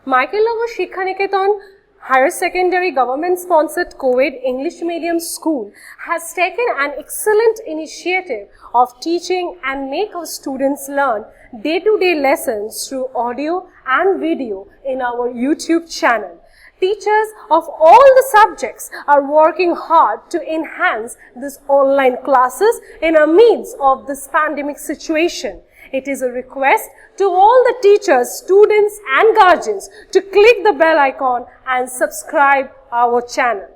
Michael Shikha Niketan Higher Secondary Government-sponsored co-ed English medium school has taken an excellent initiative of teaching and make our students learn day-to-day lessons through audio and video in our YouTube channel. Teachers of all the subjects are working hard to enhance these online classes in the midst of this pandemic situation. It is a request to all the teachers, students and guardians to click the bell icon and subscribe our channel.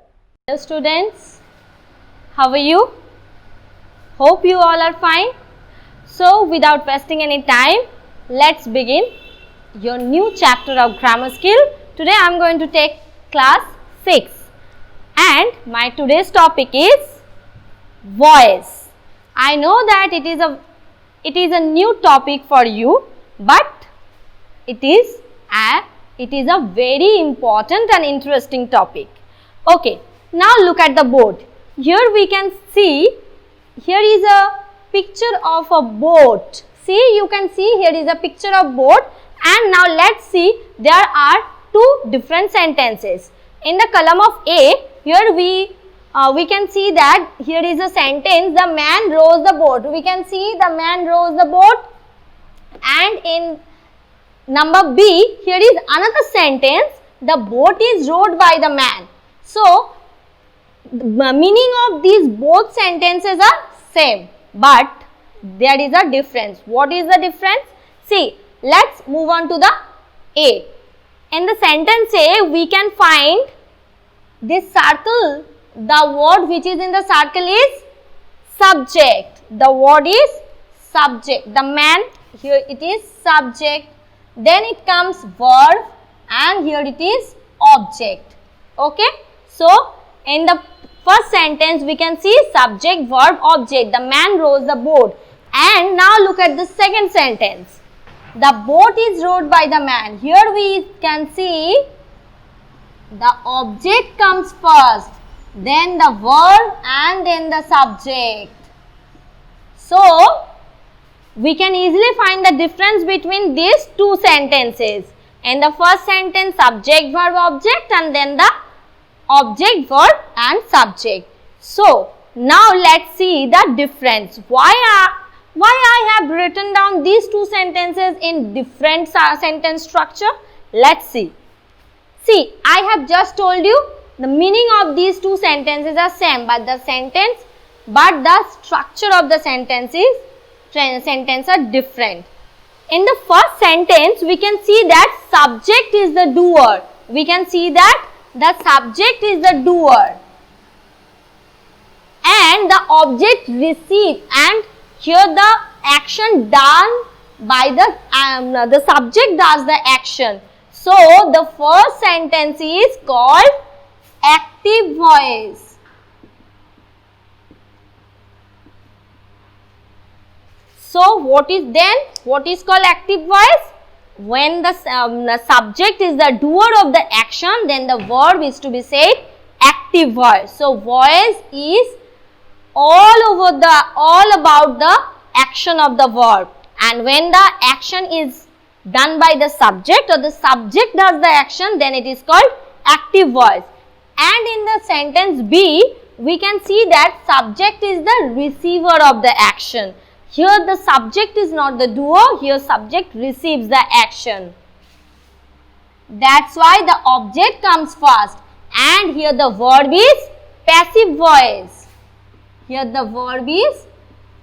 Hello students, how are you? Hope you all are fine. So without wasting any time, let's begin your new chapter of grammar skill. Today I am going to take class 6 and my today's topic is voice. I know that it is a new topic for you, but it is a very important and interesting topic. Okay, now look at the board. Here we can see, here is a picture of a boat. See, you can see here is a picture of boat, and now let's see, there are two different sentences. In the column of A, here we can see that here is a sentence, the man rows the boat. We can see the man rows the boat, and in number B, here is another sentence, the boat is rowed by the man. So, the meaning of these both sentences are same, but there is a difference. What is the difference? See, let's move on to the A. In the sentence A, we can find this circle. The word which is in the circle is subject. The word is subject. The man, here it is subject. Then it comes verb and here it is object. Okay. So, in the first sentence we can see subject, verb, object. The man rows the boat. And now look at the second sentence. The boat is rowed by the man. Here we can see the object comes first, then the verb and then the subject. So, we can easily find the difference between these two sentences. In the first sentence, subject, verb, object, and then the object, verb and subject. So, now let's see the difference. Why I have written down these two sentences in different sentence structure? Let's see. See, I have just told you the meaning of these two sentences are same, but the structure of the sentence are different. In the first sentence, we can see that subject is the doer. We can see that the subject is the doer and the object received, and here the action done by the subject does the action. So, the first sentence is called active voice. So, what is called active voice? When the subject is the doer of the action, then the verb is to be said active voice. So, voice is all about the action of the verb, and when the action is done by the subject or the subject does the action, then it is called active voice. And in the sentence B, we can see that subject is the receiver of the action. Here the subject is not the doer, here subject receives the action. That's why the object comes first, and here the verb is passive voice. Here the verb is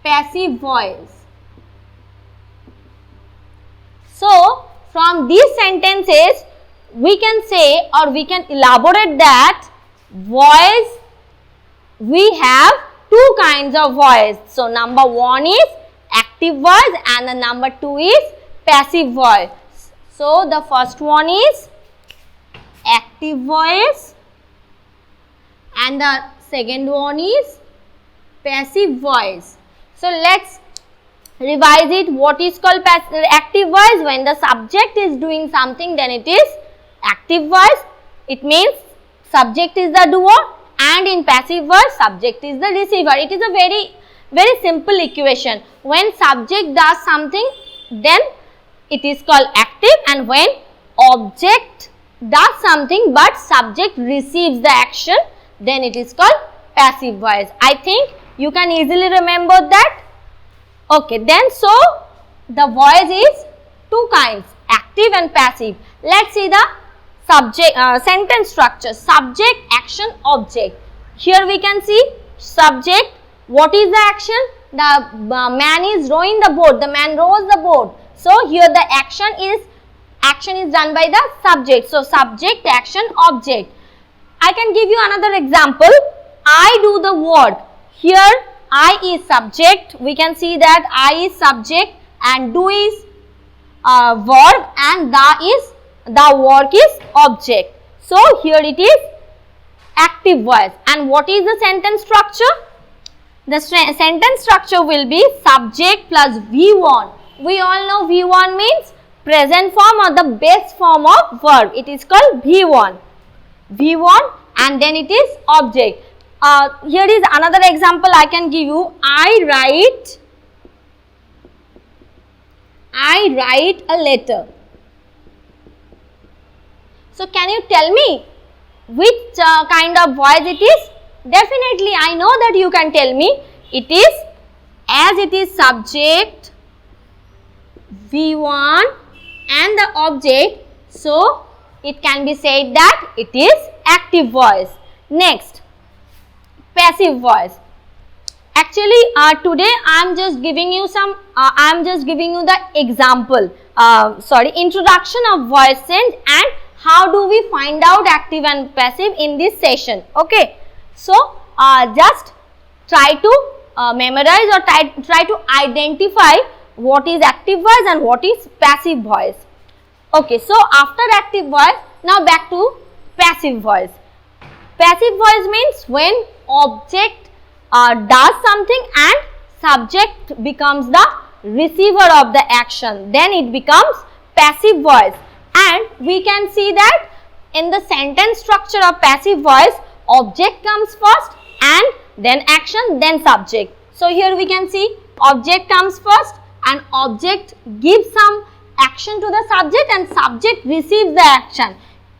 passive voice. So, from these sentences, we can say or we can elaborate that voice, we have two kinds of voice. So, number one is active voice and the number two is passive voice. So, the first one is active voice and the second one is passive voice. So, let's revise it. What is called active voice? When the subject is doing something, then it is active voice. It means subject is the doer, and in passive voice subject is the receiver. It is a very simple equation. When subject does something, then it is called active, and when object does something but subject receives the action, then it is called passive voice. I think you can easily remember that. Okay, then so the voice is two kinds, active and passive. Let's see the subject sentence structure. Subject, action, object. Here we can see subject. What is the action? The man is rowing the boat. The man rows the boat. So here the action is done by the subject. So subject, action, object. I can give you another example. I do the work. Here I is subject. We can see that I is subject and do is verb and the work is object. So here it is active voice. And what is the sentence structure? The sentence structure will be subject plus V1. We all know V1 means present form or the base form of verb. It is called V1. V1 and then it is object. Here is another example I can give you. I write a letter. So can you tell me which kind of voice it is? Definitely I know that you can tell me. It is, as it is subject, V1 and the object, so it can be said that it is active voice. Next, passive voice. Actually today I am just giving you the example, introduction of voice change and how do we find out active and passive in this session. Okay, so just try to memorize or try to identify what is active voice and what is passive voice. Okay, so after active voice, now back to passive voice. Passive voice means when object does something and subject becomes the receiver of the action, then it becomes passive voice. And we can see that in the sentence structure of passive voice, object comes first and then action, then subject. So here we can see object comes first and object gives some action to the subject and subject receives the action.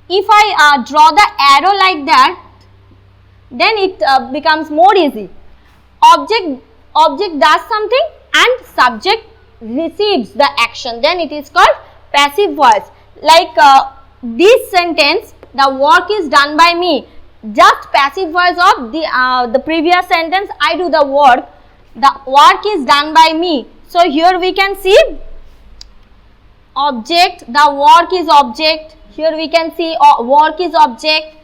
If I draw the arrow like that, then it becomes more easy. Object does something and subject receives the action, then it is called passive voice. Like this sentence, the work is done by me. Just passive voice of the previous sentence, I do the work. The work is done by me. So here we can see object, the work is object. Here we can see work is object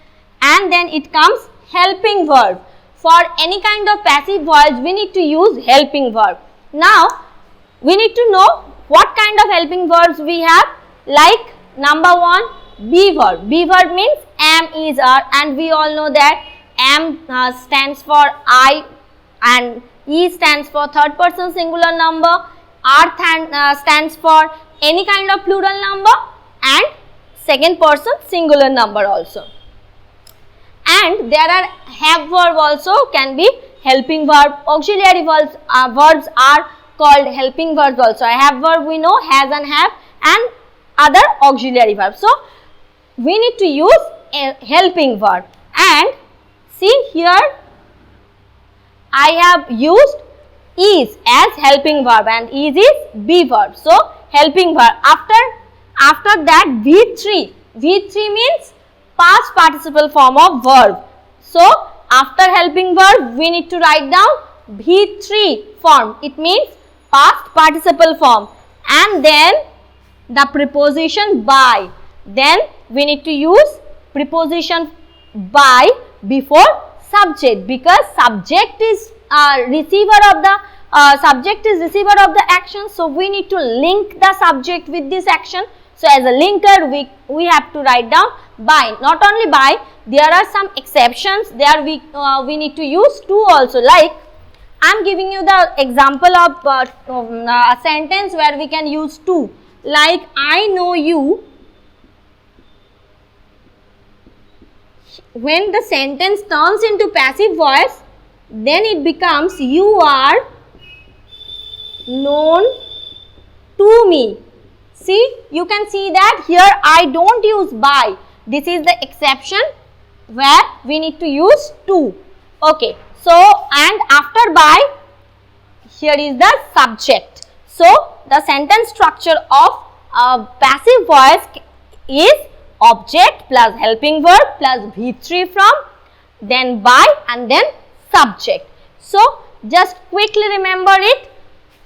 and then it comes helping verb. For any kind of passive voice, we need to use helping verb. Now, we need to know what kind of helping verbs we have. Like number one, be verb. Be verb means am, is, are, and we all know that am stands for I and is stands for third person singular number, are stands for any kind of plural number and second person singular number also. And there are have verb also can be helping verb. Auxiliary verbs are called helping verbs also. I have verb we know, has and have, and other auxiliary verbs. So we need to use a helping verb. And see here I have used is as helping verb and is be verb. So helping verb. After that V3 means past participle form of verb. So after helping verb we need to write down V3 form. It means past participle form and then the preposition by. Then we need to use preposition by before subject because subject is receiver of the action. So we need to link the subject with this action. So as a linker we have to write down by. Not only by, there are some exceptions. There we need to use to also. Like I am giving you the example of a sentence where we can use to. Like I know you. When the sentence turns into passive voice, then it becomes you are known to me. See, you can see that here I don't use by. This is the exception where we need to use to. Okay, so and after by, here is the subject. So the sentence structure of passive voice is object plus helping verb plus V3 from, then by, and then subject. So just quickly remember it.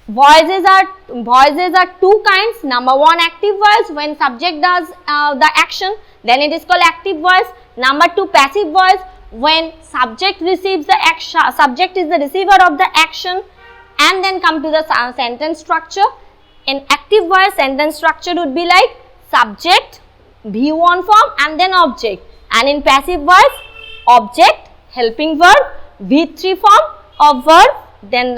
Voices are two kinds. Number one, active voice, when subject does the action, then it is called active voice. Number two, passive voice, when subject receives the action, subject is the receiver of the action. And then come to the sentence structure. In active voice, sentence structure would be like subject, V1 form, and then object. And in passive voice, object, helping verb, V3 form of verb, then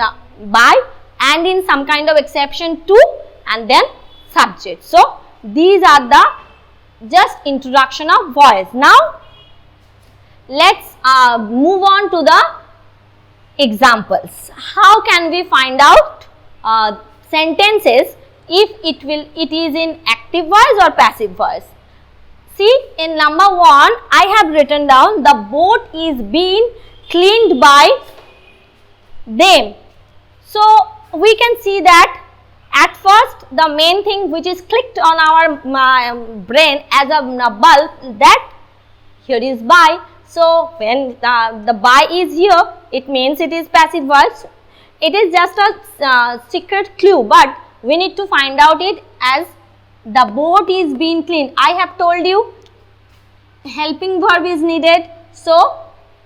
by, and in some kind of exception to, and then subject. So these are the just introduction of voice. Now let's move on to the examples. How can we find out sentences if it is in active voice or passive voice? See, in number 1 I have written down the boat is being cleaned by them. So we can see that at first the main thing which is clicked on our brain as a bulb, that here is by. So when the by is here, it means it is passive voice. It is just a secret clue, but we need to find out it as the boat is being cleaned. I have told you helping verb is needed. So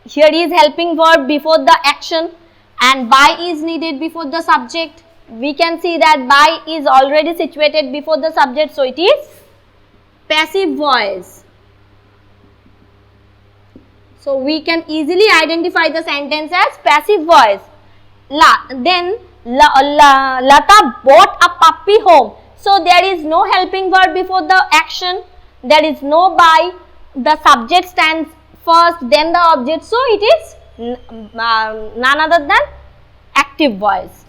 here is helping verb before the action and by is needed before the subject. We can see that by is already situated before the subject, so it is passive voice. So we can easily identify the sentence as passive voice. Then Lata bought a puppy home. So there is no helping verb before the action. There is no by. The subject stands first, then the object. So it is none other than active voice.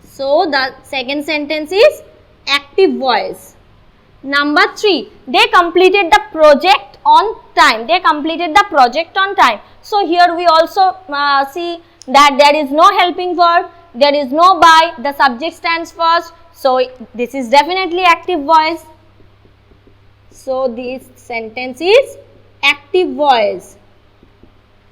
So the second sentence is active voice. Number 3, they completed the project on time. They completed the project on time. So here we also see that there is no helping verb, there is no by, the subject stands first. So this is definitely active voice. So this sentence is active voice.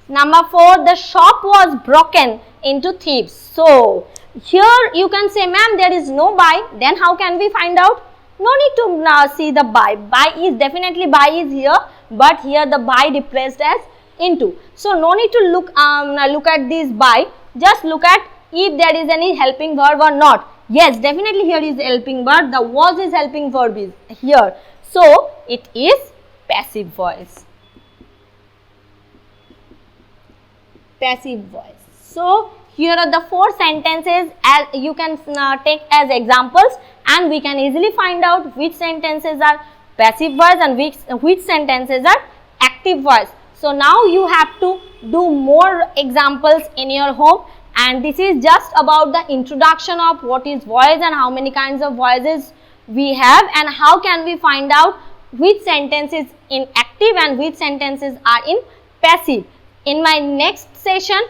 Number 4, the shop was broken into thieves. So here you can say, ma'am, there is no by. Then how can we find out? No need to see the by. By is definitely by is here, but here the by replaced as into. So no need to look at this by. Just look at if there is any helping verb or not. Yes, definitely here is helping verb. The was is helping verb is here. So it is passive voice. Passive voice. So here are the 4 sentences as you can take as examples, and we can easily find out which sentences are passive voice and which sentences are active voice. So now you have to do more examples in your home, and this is just about the introduction of what is voice and how many kinds of voices we have, and how can we find out which sentence is in active and which sentences are in passive. In my next session,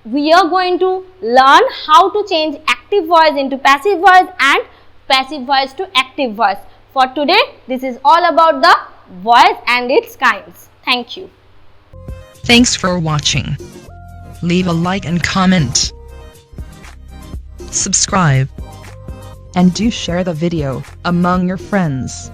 we are going to learn how to change active voice into passive voice and passive voice to active voice. For today, this is all about the voice and its kinds. Thank you. Thanks for watching. Leave a like and comment. Subscribe. And do share the video among your friends.